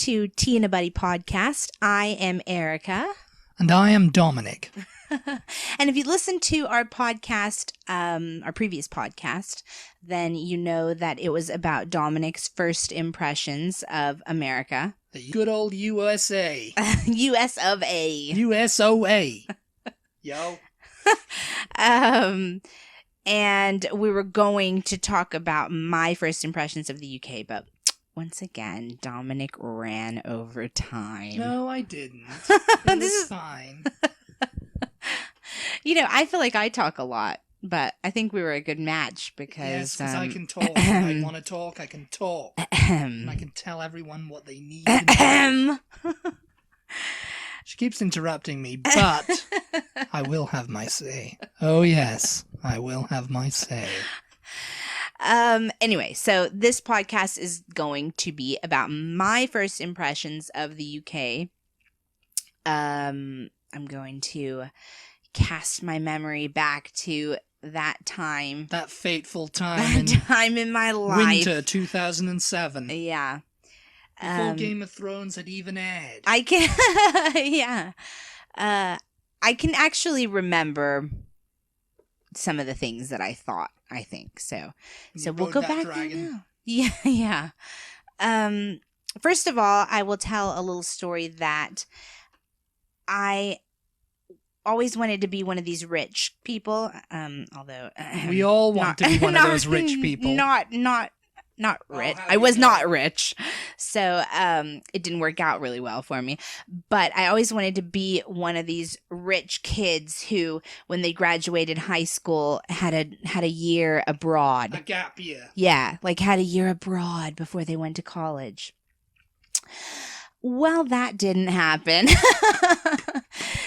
to Tea and a Buddy podcast. I am Erica. And I am Dominic. And if you listen to our podcast, our previous podcast, then you know that it was about Dominic's first impressions of America. The good old USA. US of A. USOA. Yo. And we were going to talk about my first impressions of the UK, but once again, Dominic ran over time. No, I didn't. It was fine. You know, I feel like I talk a lot, but I think we were a good match because... Yes, because I can talk. When I want to talk, I can talk. And I can tell everyone what they need to know. She keeps interrupting me, but I will have my say. Oh, yes, I will have my say. Anyway, so this podcast is going to be about my first impressions of the UK. I'm going to cast my memory back to that time. That fateful time. That time in my life. Winter 2007. Yeah. Before Game of Thrones had even aired. I can, yeah. I can actually remember some of the things that I thought, I think. So we'll go back there now. Yeah. First of all, I will tell a little story that I always wanted to be one of these rich people, although... we all want to be one of those rich people. Not rich. I was not rich. So it didn't work out really well for me. But I always wanted to be one of these rich kids who, when they graduated high school, had a year abroad. A gap year. Yeah, like had a year abroad before they went to college. Well, that didn't happen.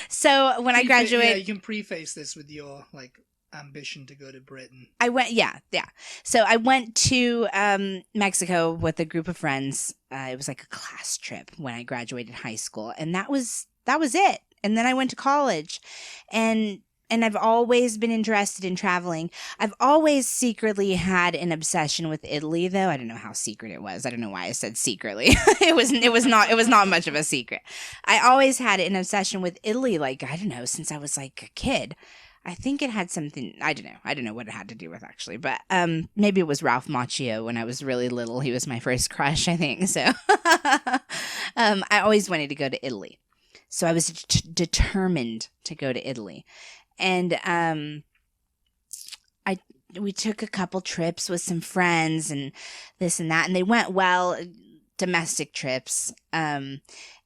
So when I graduated... Yeah, you can preface this with your, ambition to go to Britain. I went, yeah. So I went to Mexico with a group of friends. It was like a class trip when I graduated high school, and that was it. And then I went to college, and I've always been interested in traveling. I've always secretly had an obsession with Italy, though. I don't know how secret it was. I don't know why I said secretly. It was not much of a secret. I always had an obsession with Italy, I don't know, since I was like a kid. I think it had something, I don't know what it had to do with actually, but maybe it was Ralph Macchio when I was really little. He was my first crush, I think. So I always wanted to go to Italy. So I was determined to go to Italy. And we took a couple trips with some friends and this and that, and they went well, domestic trips.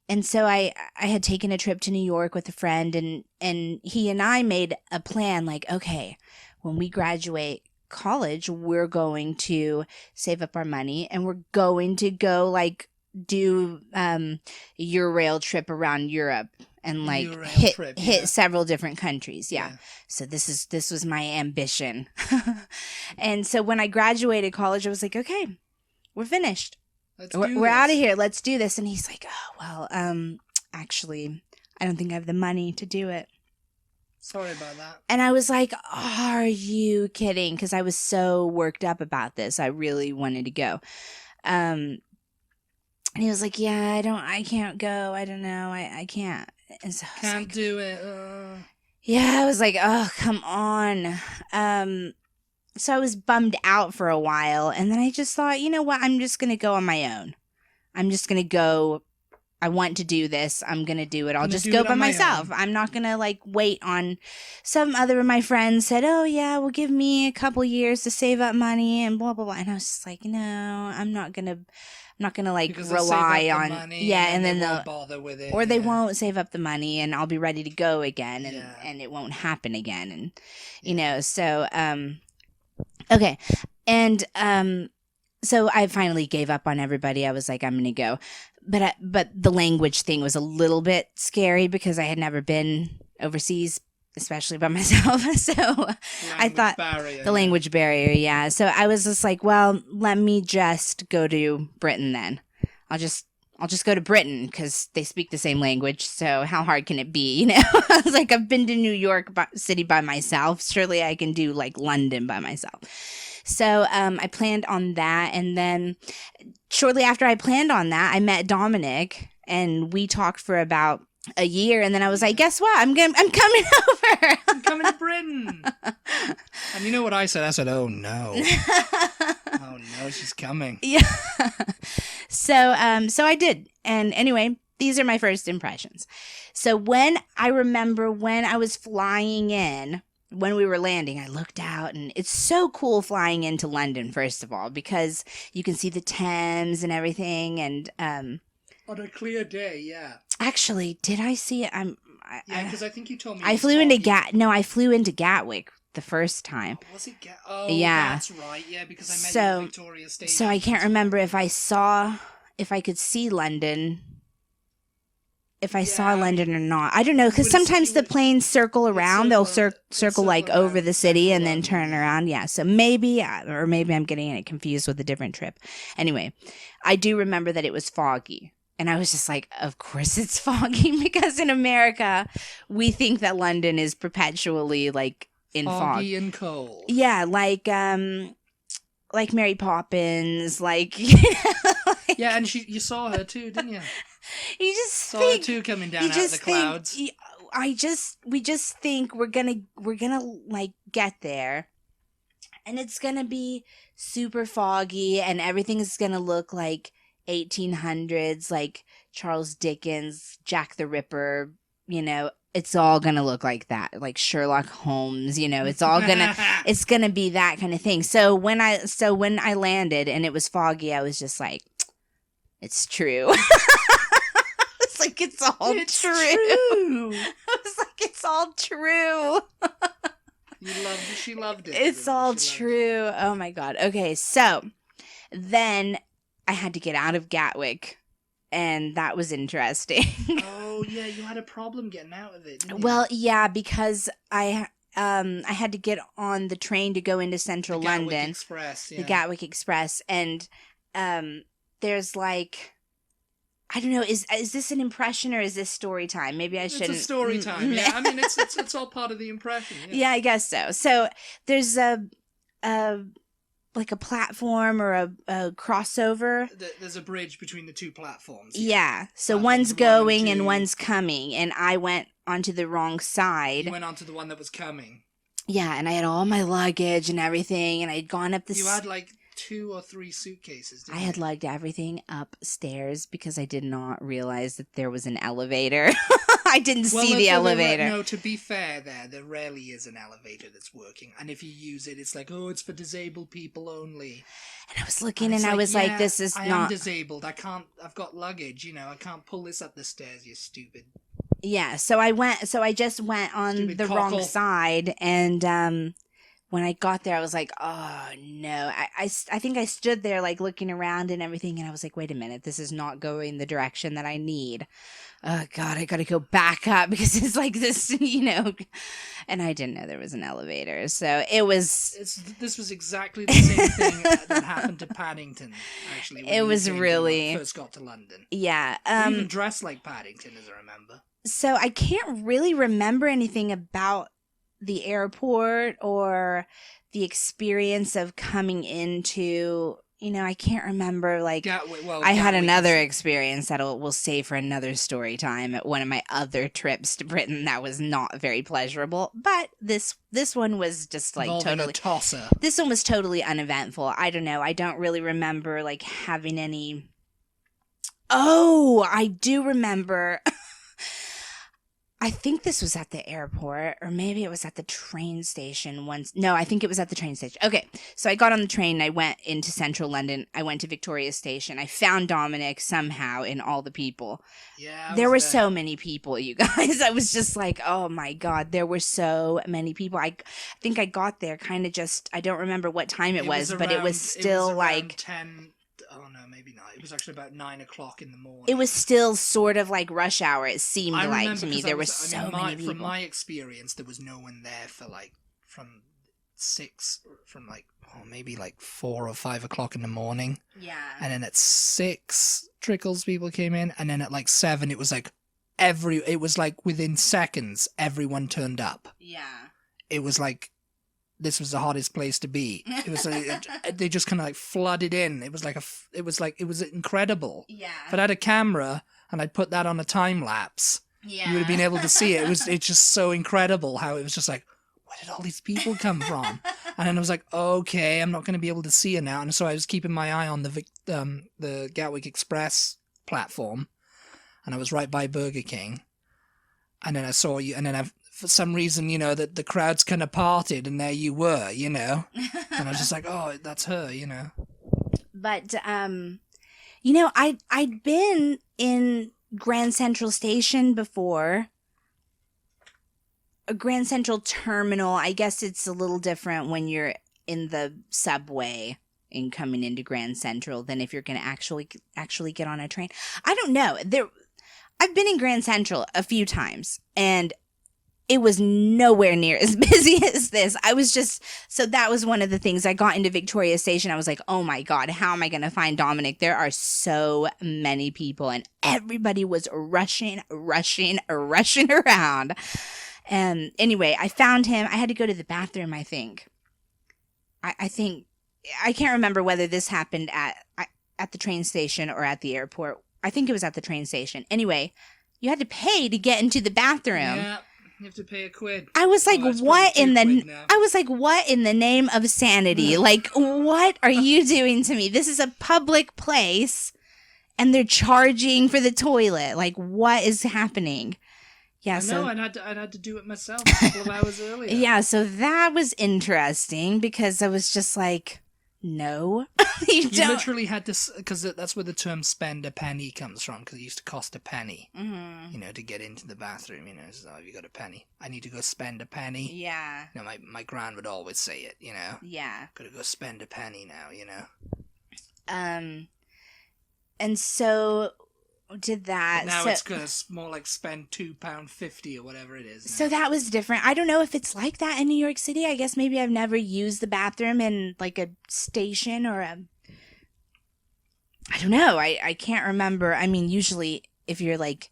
And so I had taken a trip to New York with a friend, and he and I made a plan, okay, when we graduate college, we're going to save up our money, and we're going to go, do a Eurail trip around Europe and, hit several different countries. Yeah. So this was my ambition. And so when I graduated college, I was like, okay, we're finished. We're out of here. Let's do this. And he's like, oh, well, actually, I don't think I have the money to do it. Sorry about that. And I was like, are you kidding? Because I was so worked up about this. I really wanted to go. And he was like, yeah, I can't go. I don't know. I can't. And so I can't do it. Yeah, I was like, oh, come on. So I was bummed out for a while, and then I just thought, you know what, I'm just going to go on my own. I'm just going to go. I want to do this. I'm going to do it. I'll just go by myself. I'm not going to wait on some other of my friends said, oh yeah, well give me a couple years to save up money and blah, blah, blah. And I was just like, no, I'm not going to rely on, and then they'll bother with it. Or they won't save up the money and I'll be ready to go again and it won't happen again. And, so, okay. And so I finally gave up on everybody. I was like, I'm going to go. But the language thing was a little bit scary because I had never been overseas, especially by myself. So I thought the language barrier. Yeah. So I was just like, well, let me just go to Britain then. I'll just I'll just go to Britain because they speak the same language. So how hard can it be? You know, I was like, I've been to New York City by myself. Surely I can do like London by myself. So I planned on that. And then shortly after I planned on that, I met Dominic and we talked for about a year. And then I was like, guess what? I'm coming over. I'm coming to Britain. And you know what I said? I said, oh no. Oh no, she's coming. Yeah. So I did. And anyway, these are my first impressions. So when I was flying in, when we were landing, I looked out and it's so cool flying into London, first of all, because you can see the Thames and everything. And on a clear day, yeah. Actually, did I see it? Yeah, because I think you told me. I flew into Gatwick the first time. Oh, was it Oh, yeah. That's right. Yeah, because I met you at Victoria Station. So I can't remember if I could see London. If I saw London or not. I don't know, because sometimes the planes circle around. They'll circle like over the city and then turn around. Yeah, so maybe I'm getting it confused with a different trip. Anyway, I do remember that it was foggy. And I was just like, of course it's foggy, because in America, we think that London is perpetually like in foggy fog. And cold. Yeah, like Mary Poppins, like yeah, and you saw her too, didn't you? You just saw her too coming down out of the clouds. We just think we're gonna like get there, and it's gonna be super foggy, and everything's gonna look like 1800s, like Charles Dickens, Jack the Ripper. You know, it's all gonna look like that, like Sherlock Holmes. You know, it's gonna be that kind of thing. So when I landed and it was foggy, I was just like, it's true. It's like it's all true. I was like, it's all true. She loved it. It's all true. Oh my God. Okay, so then I had to get out of Gatwick, and that was interesting. Oh yeah, you had a problem getting out of it, didn't you? Well, yeah, because I had to get on the train to go into central London. Express, yeah. The Gatwick Express, and there's like, I don't know, is this an impression or is this story time? Maybe I shouldn't. It's a story time. Yeah, I mean it's all part of the impression. Yeah, yeah, I guess so. So there's like a platform or a crossover. There's a bridge between the two platforms. Yeah. So one's going and one's coming, and I went onto the wrong side. You went onto the one that was coming. Yeah, and I had all my luggage and everything, and I'd gone up the. You had like 2 or 3 suitcases, didn't you? I had lugged everything upstairs because I did not realize that there was an elevator. I didn't see the elevator. No, to be fair there rarely is an elevator that's working. And if you use it, it's like, oh, it's for disabled people only. And I was looking and I was like, this is I not... am disabled. I've got luggage, you know. I can't pull this up the stairs, you stupid. Yeah, so I just went on the wrong side, and when I got there, I was like, oh, no. I think I stood there, like, looking around and everything, and I was like, wait a minute, this is not going the direction that I need. Oh, God, I gotta go back up because it's like this, you know. And I didn't know there was an elevator, so it was... This was exactly the same thing that happened to Paddington, actually. It was really... When we first got to London. Yeah. You even dressed like Paddington, as I remember. So I can't really remember anything about the airport or the experience of coming into, you know, I can't remember, like, I had another experience that we'll save for another story time at one of my other trips to Britain that was not very pleasurable, but this one was just like totally... a tosser. This one was totally uneventful. I don't know. I don't really remember, like, having any... Oh, I do remember... I think this was at the airport, or maybe it was at the train station once. No, I think it was at the train station. Okay, so I got on the train and I went into central London. I went to Victoria Station. I found Dominic somehow in all the people. Yeah, there were so many people, you guys. I was just like, oh my God, there were so many people. I think I got there kind of just, I don't remember what time it was, but it was still like 10. Oh no, maybe not. It was actually about 9 o'clock in the morning. It was still sort of like rush hour. It seemed like to me there were so many people. From my experience, there was no one there for like from 6, from like, maybe like 4 or 5 o'clock in the morning. Yeah. And then at 6, trickles people came in. And then at like 7, it was like within seconds, everyone turned up. Yeah. It was like, this was the hottest place to be. It was like, they just kind of like flooded in. It was incredible. Yeah. If I'd had a camera and I'd put that on a time lapse, you would have been able to see it. It's just so incredible how it was just like, where did all these people come from? And then I was like, okay, I'm not going to be able to see it now. And so I was keeping my eye on the Gatwick Express platform, and I was right by Burger King. And then I saw you, and then for some reason, the crowds kind of parted, and there you were, And I was just like, oh, that's her, But, I'd been in Grand Central Station before. A Grand Central Terminal, I guess it's a little different when you're in the subway and coming into Grand Central than if you're going to actually get on a train. I don't know. I've been in Grand Central a few times, and it was nowhere near as busy as this. So that was one of the things. I got into Victoria Station. I was like, oh my God, how am I going to find Dominic? There are so many people, and everybody was rushing around. And anyway, I found him. I had to go to the bathroom, I think. I can't remember whether this happened at the train station or at the airport. I think it was at the train station. Anyway, you had to pay to get into the bathroom. Yeah, you have to pay a quid. I was like, what in the name of sanity? Like, what are you doing to me? This is a public place, and they're charging for the toilet. Like, what is happening? Yeah, I'd had to do it myself a couple of hours earlier. Yeah, so that was interesting because I was just like, no, you don't. Literally had to, because that's where the term "spend a penny" comes from, because it used to cost a penny, to get into the bathroom. So have you got a penny? I need to go spend a penny. Yeah. My gran would always say it. Yeah. Gotta go spend a penny now. And so did that. But now it's more like spend £2.50 or whatever it is. Now. So that was different. I don't know if it's like that in New York City. I guess maybe I've never used the bathroom in like a station or I don't know. I can't remember. I mean, usually if you're like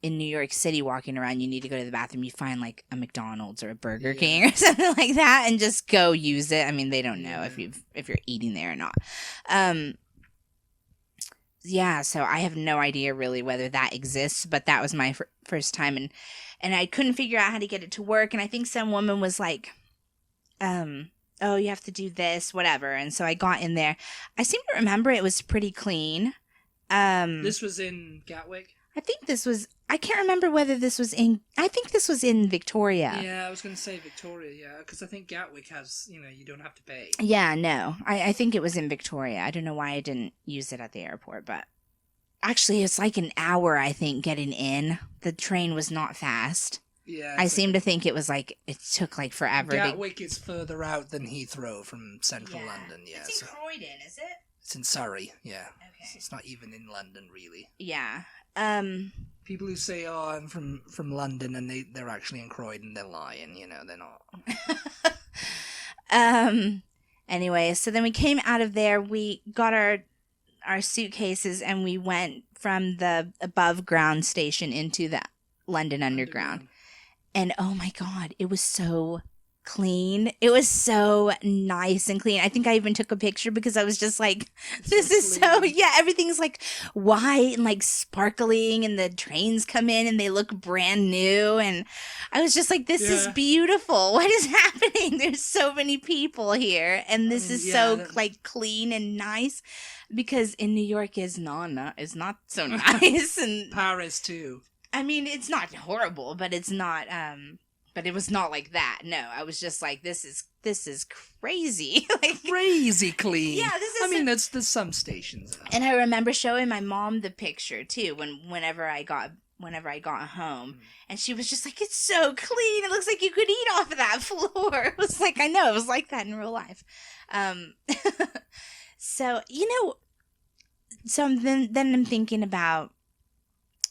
in New York City walking around, you need to go to the bathroom. You find like a McDonald's or a Burger King or something like that and just go use it. I mean, they don't know if you're eating there or not. Yeah, so I have no idea really whether that exists, but that was my first time, and I couldn't figure out how to get it to work, and I think some woman was like, oh, you have to do this, whatever, and so I got in there. I seem to remember it was pretty clean. This was in Gatwick? I can't remember whether this was I think this was in Victoria. Yeah, I was going to say Victoria, yeah, because I think Gatwick has, you don't have to pay. Yeah, no, I think it was in Victoria. I don't know why I didn't use it at the airport, but actually it's like an hour, I think, getting in. The train was not fast. Yeah. I seem to think it took like forever. Gatwick is further out than Heathrow from central London, yeah. It's in Croydon, is it? It's in Surrey, yeah. Okay. It's not even in London, really. Yeah. People who say, "Oh, I'm from London," and they're actually in Croydon, they're lying. They're not. Anyway, so then we came out of there. We got our suitcases, and we went from the above ground station into the London Underground. And oh my God, it was so clean. It was so nice and clean. I think I even took a picture because I was just like, this is so, everything's like white and like sparkling, and the trains come in and they look brand new. And I was just like, this is beautiful. What is happening? There's so many people here, and this is so like clean and nice, because in New York is not so nice. And Paris too. I mean, it's not horrible, but it's not, but it was not like that. No, I was just like, this is crazy. Like, crazy clean. Yeah, there's some stations. And I remember showing my mom the picture too whenever I got home, and she was just like, it's so clean. It looks like you could eat off of that floor. It was like, I know, it was like that in real life. So, then I'm thinking about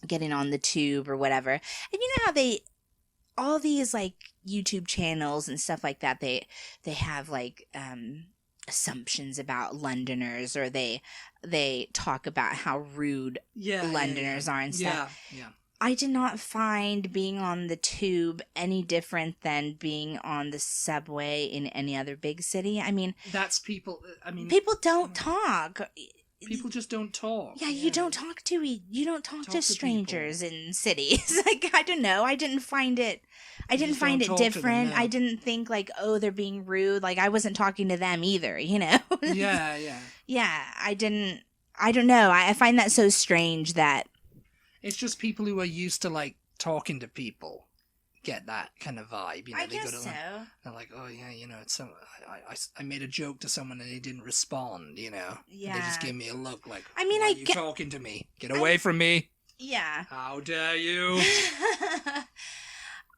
getting on the tube or whatever. And you know how all these like YouTube channels and stuff like that, they have like assumptions about Londoners, or they talk about how rude Londoners are and stuff. Yeah. I did not find being on the tube any different than being on the subway in any other big city. I mean, that's people. I mean, people don't talk. People just don't talk. Yeah, you don't talk to strangers in cities. Like, I don't know. I didn't find it different. I didn't think like, oh, they're being rude. Like, I wasn't talking to them either, you know? Yeah. Yeah, I don't know. I find that so strange that it's just people who are used to like talking to people get that kind of vibe. You know, I guess so. They're like, oh yeah, you know, it's so. I made a joke to someone and they didn't respond. You know, yeah. They just gave me a look like, I mean, why are you talking to me? Get away from me. Yeah. How dare you?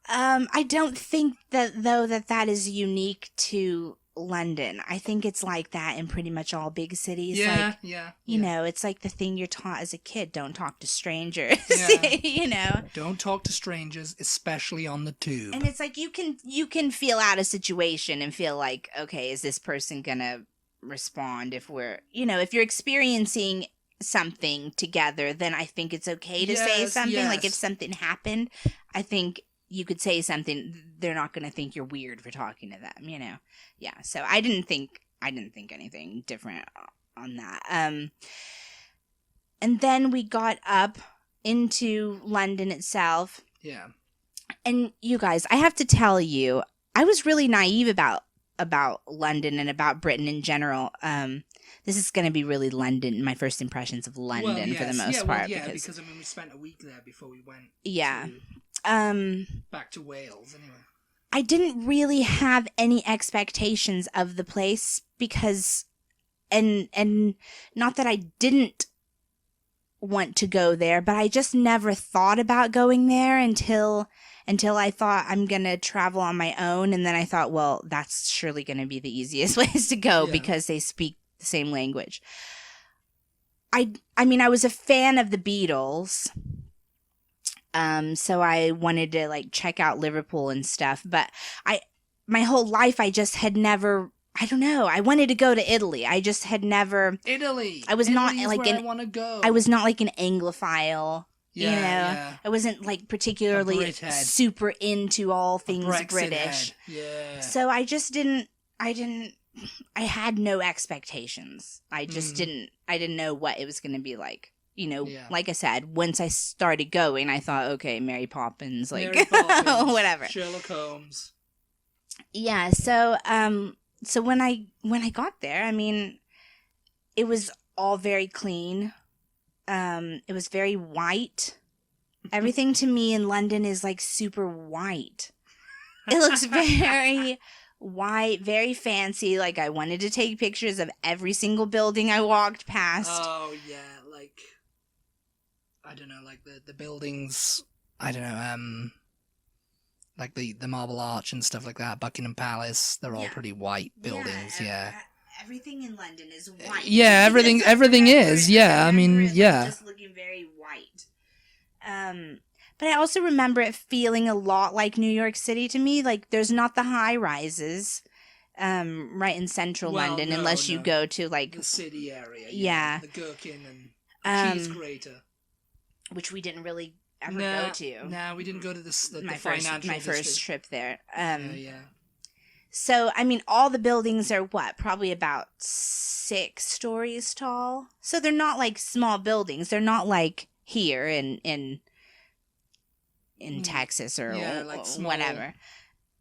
I don't think that is unique to London. I think it's like that in pretty much all big cities. Yeah, like, you know, it's like the thing you're taught as a kid: don't talk to strangers. Yeah. You know, don't talk to strangers, especially on the tube. And it's like you can feel out a situation and feel like, okay, is this person gonna respond? If you're experiencing something together, then I think it's okay to say something. Yes. Like if something happened, I think you could say something. They're not going to think you're weird for talking to them, you know? Yeah. So I didn't think anything different on that. And then we got up into London itself. Yeah. And you guys, I have to tell you, I was really naive about London and about Britain in general. This is going to be really London, my first impressions of London for the most part. Because I mean, we spent a week there before we went. Yeah. Back to Wales, anyway. I didn't really have any expectations of the place because, and not that I didn't want to go there, but I just never thought about going there until I thought I'm going to travel on my own. And then I thought, well, that's surely going to be the easiest place to go because they speak the same language. I mean, I was a fan of the Beatles. So I wanted to like check out Liverpool and stuff, but my whole life I just had never, I don't know, I wanted to go to Italy. I just had never. Italy. I was not like I want to go. I was not like an Anglophile. Yeah, you know, yeah. I wasn't like particularly super into all things British. Head. Yeah. So I just didn't. I had no expectations. I just didn't. I didn't know what it was going to be like. You know, like I said, once I started going, I thought, okay, Mary Poppins, like Mary Poppins, whatever. Sherlock Holmes. Yeah. So, so when I got there, I mean, it was all very clean. It was very white. Everything to me in London is like super white. It looks very white, very fancy. Like I wanted to take pictures of every single building I walked past. Oh yeah, like I don't know, like the buildings. I don't know, like the Marble Arch and stuff like that. Buckingham Palace. They're all pretty white buildings. Yeah. Everything in London is white. Yeah, everything is. Yeah, I mean, yeah. Just looking very white. But I also remember it feeling a lot like New York City to me. Like there's not the high rises, right in central London, unless you go to like the city area. Yeah, the Gherkin and cheese grater, which we didn't really ever go to. No, we didn't go to the my financial first trip there. Yeah. So, I mean, all the buildings are probably about 6 stories tall. So they're not like small buildings. They're not like here in Texas or like whatever.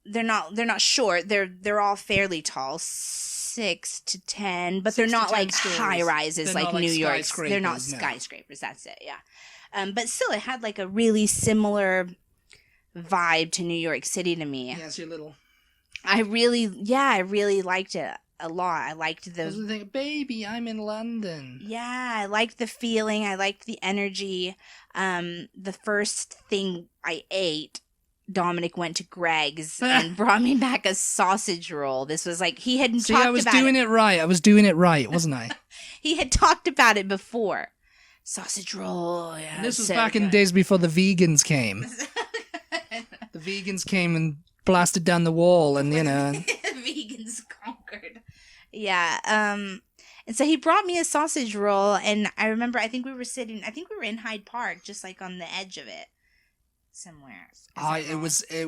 They're not short. They're all fairly tall, 6 to 10, but they're not like high rises like New York. They're not skyscrapers. That's it. Yeah. But still, it had like a really similar vibe to New York City to me. Yeah, it's your little. I really liked it a lot. I liked the thing, baby, I'm in London. Yeah, I liked the feeling. I liked the energy. The first thing I ate, Dominic went to Greg's and brought me back a sausage roll. This was like he had talked about it. I was doing it right. I was doing it right, wasn't I? He had talked about it before. Sausage roll. Yeah. And this was back in the days before the vegans came. The vegans came and blasted down the wall, and Vegans conquered. Yeah. And so he brought me a sausage roll, and I remember I think we were in Hyde Park, just like on the edge of it, somewhere. It was a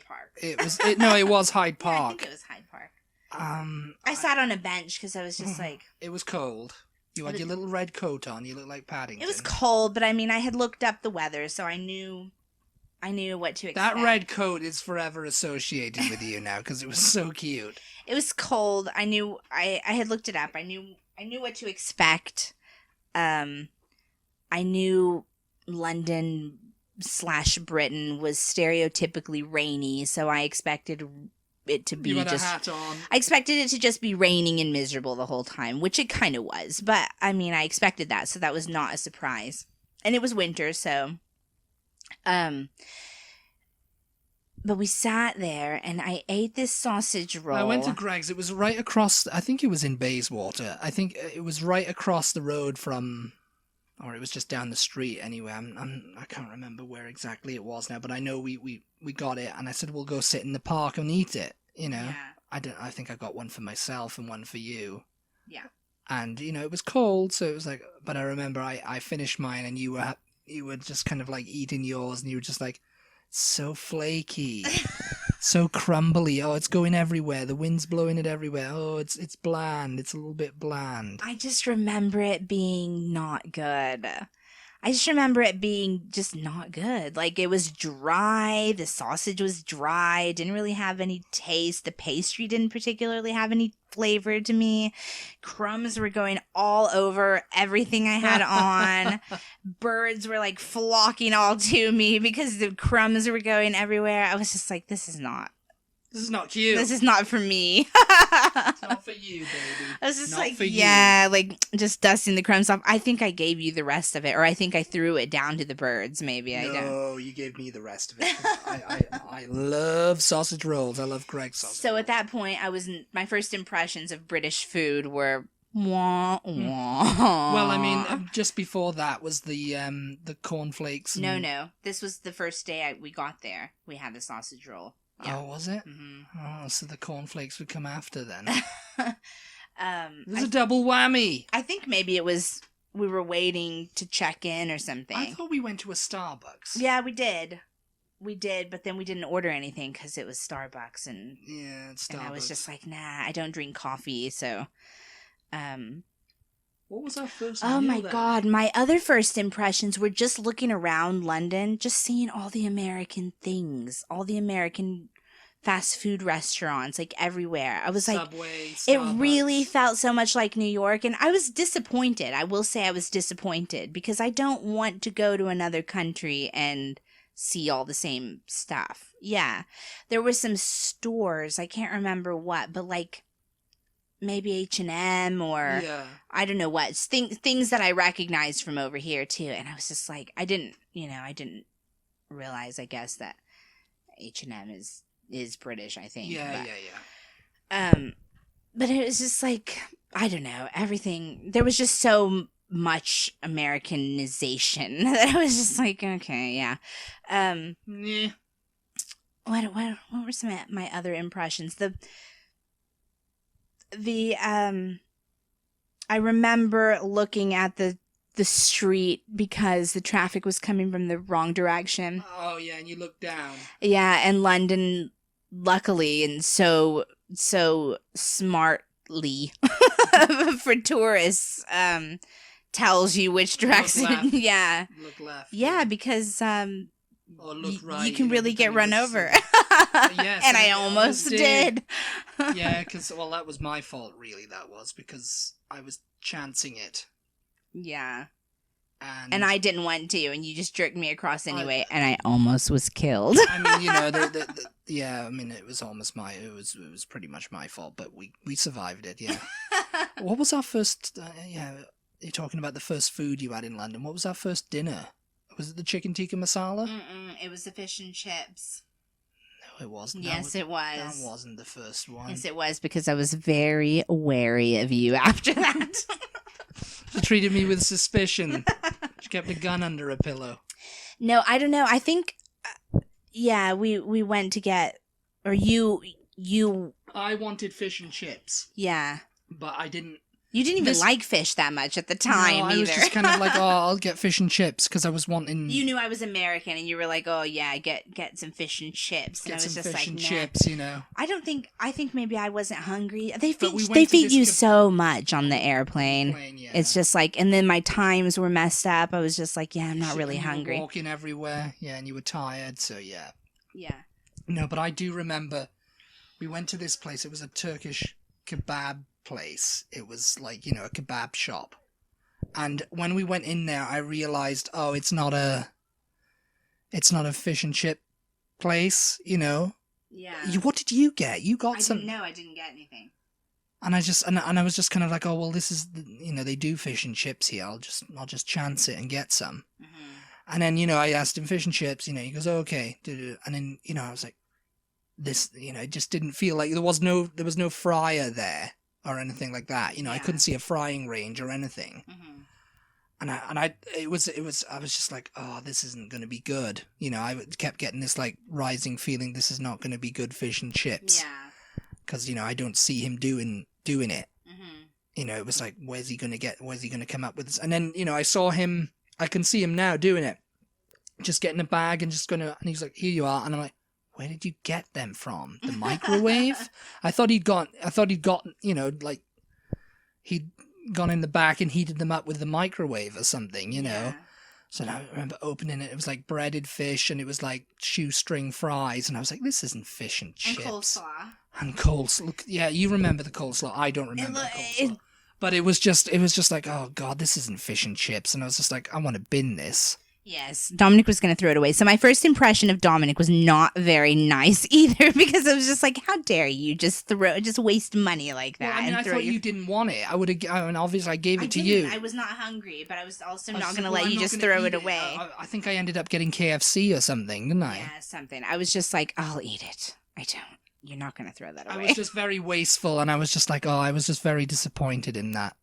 park. It was Hyde Park. Yeah, I think it was Hyde Park. I sat on a bench because I was just like... It was cold. You had your little red coat on. You looked like Paddington. It was cold, but I mean, I had looked up the weather, so I knew what to expect. That red coat is forever associated with you now because it was so cute. It was cold. I knew. I had looked it up. I knew what to expect. I knew London/Britain was stereotypically rainy, so I expected it to be you had a hat on. I expected it to just be raining and miserable the whole time, which it kind of was. But I mean, I expected that, so that was not a surprise. And it was winter, so but we sat there and I ate this sausage roll. I went to Greg's. It was right across, I think it was in Bayswater. I think it was right across the road from, or it was just down the street anyway. I can't remember where exactly it was now, but I know we got it, and I said we'll go sit in the park and eat it, Yeah. I think I got one for myself and one for you. Yeah. And it was cold, so it was like, but I remember I finished mine, and you were just kind of like eating yours, and you were just like, so flaky, so crumbly. Oh, it's going everywhere. The wind's blowing it everywhere. Oh, it's bland. It's a little bit bland. I just remember it being not good. I just remember it being just not good. Like, it was dry. The sausage was dry. It didn't really have any taste. The pastry didn't particularly have any flavor to me. Crumbs were going all over everything I had on. Birds were like flocking all to me because the crumbs were going everywhere. I was just like, this is not cute. This is not for me. It's not for you, baby. I was just not like, yeah, like just dusting the crumbs off. I think I gave you the rest of it, or I think I threw it down to the birds. Maybe I don't. No, you gave me the rest of it. I love sausage rolls. I love Greg's sausage. So at that point, my first impressions of British food were wah wah. Well, I mean, just before that was the cornflakes. No. This was the first day we got there. We had the sausage roll. Yeah. Oh, was it? Mm-hmm. Oh, so the cornflakes would come after then. It was a double whammy. I think maybe it was we were waiting to check in or something. I thought we went to a Starbucks. Yeah, we did. But then we didn't order anything because it was Starbucks, and yeah, it's Starbucks. And I was just like, nah, I don't drink coffee, so. What was our first? Oh my God! My other first impressions were just looking around London, just seeing all the American things, all the American fast food restaurants, like everywhere. I was like, Subway, Starbucks. It really felt so much like New York, and I was disappointed. I will say I was disappointed because I don't want to go to another country and see all the same stuff. Yeah, there were some stores, I can't remember what, but like maybe H&M or I don't know what, things that I recognized from over here too. And I was just like, I didn't realize, I guess, that H&M is British, I think. Yeah. But it was just like, I don't know, everything, there was just so much Americanization that I was just like, okay, yeah. What were some of my other impressions? I remember looking at the street because the traffic was coming from the wrong direction. Oh yeah, and you looked down. Yeah, and London, luckily and so smartly for tourists, tells you which direction. Look left. Yeah. Look left. Yeah, because or look right. You can really get run over. Yes, and I almost did. Yeah, because that was my fault. Really, that was because I was chancing it. Yeah. And I didn't want to, and you just jerked me across anyway, and I almost was killed. I mean, yeah. I mean, it was almost it was pretty much my fault, but we survived it. Yeah. What was our first? You're talking about the first food you had in London. What was our first dinner? Was it the chicken tikka masala? It was the fish and chips. No, it wasn't. Yes, it was. That wasn't the first one. Yes, it was, because I was very wary of you after that. She treated me with suspicion. She kept a gun under a pillow. No, I don't know. I think, Yeah, we went to get, or you, I wanted fish and chips, yeah. but I didn't. You didn't even like fish that much at the time, No, I was just kind of like, oh, I'll get fish and chips because I was wanting. You knew I was American, and you were like, oh yeah, get some fish and chips. And Get I was some just fish like, and nah. chips, you know. I think maybe I wasn't hungry. They But we feed went to this you so much on the airplane. Yeah. It's just like, and then my times were messed up. I was just like, yeah, I'm not really and you hungry. were walking everywhere, yeah, and you were tired, so yeah. Yeah. No, but I do remember we went to this place. It was a Turkish kebab place. It was like, you know, a kebab shop. And when we went in there, I realized, oh, it's not a fish and chip place, you know. Yeah. What did you get? You got some. I didn't get anything. And I was just kind of like, oh well, this is, you know, they do fish and chips here. I'll just chance it and get some. Mm-hmm. And then, you know, I asked him fish and chips. You know, he goes, oh, okay. And then, you know, I was like, this, you know, it just didn't feel like there was no fryer there or anything like that. You know, I couldn't see a frying range or anything. Mm-hmm. I was just like, oh, this isn't going to be good. You know, I kept getting this like rising feeling this is not going to be good fish and chips. Yeah. Because, you know, I don't see him doing it. Mm-hmm. You know, it was like, where's he going to come up with this? And then, you know, I can see him now doing it. Just getting a bag and and he's like, here you are. And I'm like, where did you get them from? The microwave? I thought he'd got, you know, like, he'd gone in the back and heated them up with the microwave or something, you know? So I remember opening it. It was like breaded fish and it was like shoestring fries. And I was like, this isn't fish and chips. And coleslaw. Look, yeah, you remember the coleslaw. I don't remember the coleslaw. But it was just like, oh God, this isn't fish and chips. And I was just like, I want to bin this. Yes, Dominic was going to throw it away. So my first impression of Dominic was not very nice either, because I was just like, how dare you just waste money like that? Well, I mean, I thought you didn't want it. Obviously I gave it to you. I was not hungry, but I was also not going to let you just throw it away. I think I ended up getting KFC or something, didn't I? Yeah, something. I was just like, I'll eat it. I don't. You're not going to throw that away. I was just very wasteful, and I was just like, oh, I was just very disappointed in that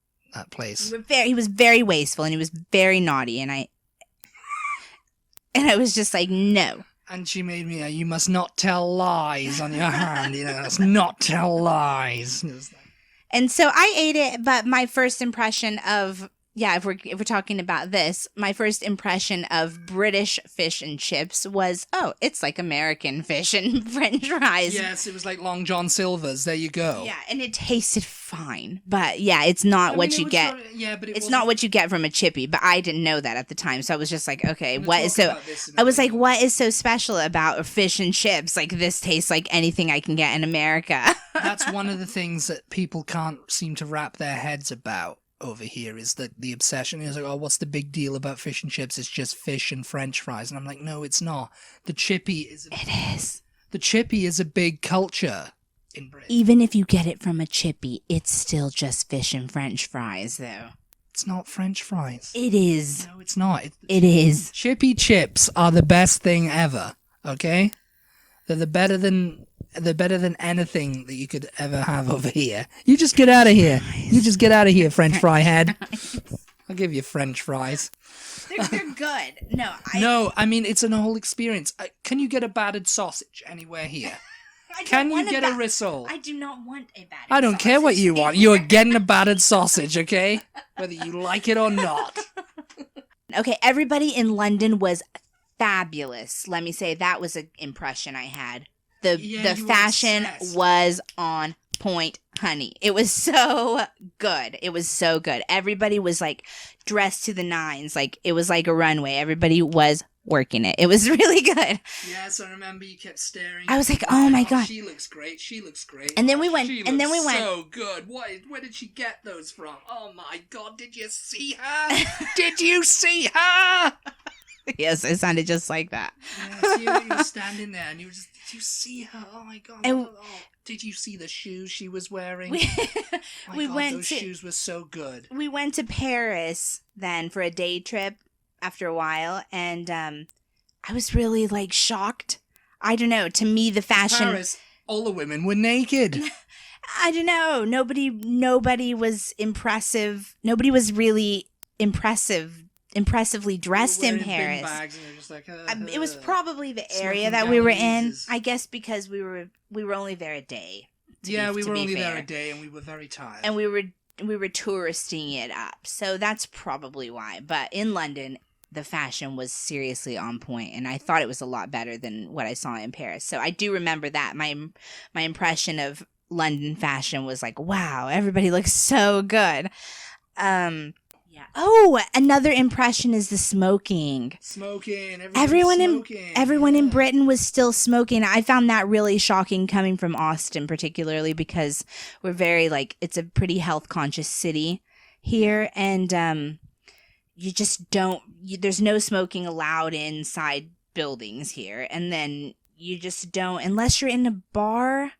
place. He was very wasteful, and he was very naughty, and I was just like, no. And she made me, you must not tell lies on your hand, you know, let's not tell lies. And so I ate it, but my first impression of, if we're talking about this, my first impression of British fish and chips was, oh, it's like American fish and French fries. Yes, it was like Long John Silver's. There you go. Yeah, and it tasted fine, but yeah, it's not what you get. But it's not what you get from a chippy. But I didn't know that at the time, so I was just like, okay, what is so? I was like, what is so special about fish and chips? Like, this tastes like anything I can get in America. That's one of the things that people can't seem to wrap their heads about over here, is that the obsession is like, oh, what's the big deal about fish and chips? It's just fish and French fries. And I'm like, no, it's not. The chippy is. It is. The chippy is a big culture in Britain. Even if you get it from a chippy, it's still just fish and French fries, though. It's not French fries. It is. No, it's not. It is. Chippy chips are the best thing ever. Okay, they're better than anything that you could ever have over here. You just get out of here. You just get out of here, French fry head. I'll give you French fries. They're good. No, I mean, it's a whole experience. Can you get a battered sausage anywhere here? Can you get a rissole? I do not want a battered sausage. I don't care what you want. You are getting a battered sausage, okay? Whether you like it or not. Okay, everybody in London was fabulous. Let me say, that was an impression I had. The fashion was on point, honey. It was so good. It was so good. Everybody was like dressed to the nines. Like, it was like a runway. Everybody was working it. It was really good. Yes, I remember you kept staring. I was like, oh my God. She looks great. She looks great. And then we went. So good. Where did she get those from? Oh my God. Did you see her? Did you see her? Yes, it sounded just like that. Yes, you were standing there and you were just, did you see her? Oh my God. Did you see the shoes she was wearing? Those shoes were so good. We went to Paris then for a day trip after a while, and I was really like shocked. I don't know. To me, the fashion. Paris, all the women were naked. I don't know. Nobody was impressive. Nobody was really impressive impressively dressed in Wearing bin Paris. bags and they're just like, It was probably the area smoking that we were in. Japanese. I guess because we were only there a day. We were only there a day and we were very tired. And we were touristing it up. So that's probably why. But in London, the fashion was seriously on point, and I thought it was a lot better than what I saw in Paris. So I do remember that. My impression of London fashion was like, wow, everybody looks so good. Yeah. Oh, another impression is the smoking. Everyone in Britain was still smoking. I found that really shocking coming from Austin, particularly because we're very it's a pretty health conscious city here, and you just don't. There's no smoking allowed inside buildings here, and then you just don't unless you're in a bar.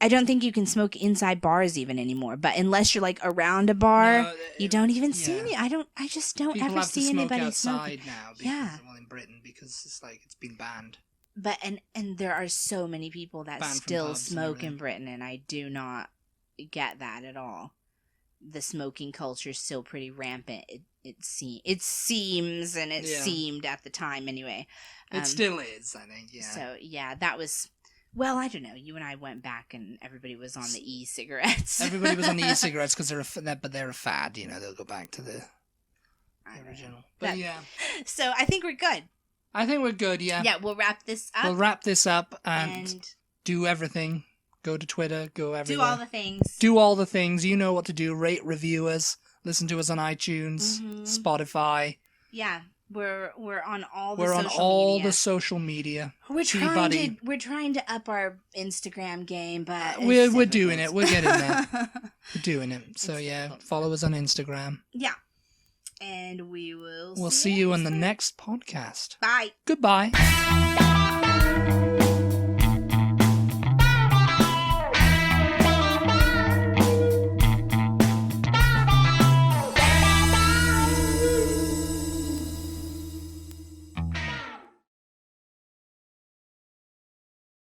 I don't think you can smoke inside bars even anymore, but unless you're around a bar, you don't even see any. I just don't People ever have see to smoke anybody outside smoking. now. Because, well, in Britain, because it's been banned. But and there are so many people that Banned from still pubs and smoke everything. in Britain, and I do not get that at all. The smoking culture is still pretty rampant. It seems, and it seemed at the time anyway. It still is, I think. Yeah. So yeah, that was. Well, I don't know. You and I went back, and everybody was on the e-cigarettes. Everybody was on the e-cigarettes because they're a fad. They'll go back to the original. But yeah. So I think we're good. I think we're good. Yeah. Yeah, we'll wrap this up. We'll wrap this up and do everything. Go to Twitter. Go everywhere. Do all the things. Do all the things. You know what to do. Rate, review us. Listen to us on iTunes, Spotify. Yeah. We're on all the We're social on all media. the social media. We're trying to up our Instagram game, but we're doing it. We're getting there. We're doing it. So yeah, follow us on Instagram. Yeah. And we'll see you in the next podcast. Bye. Goodbye.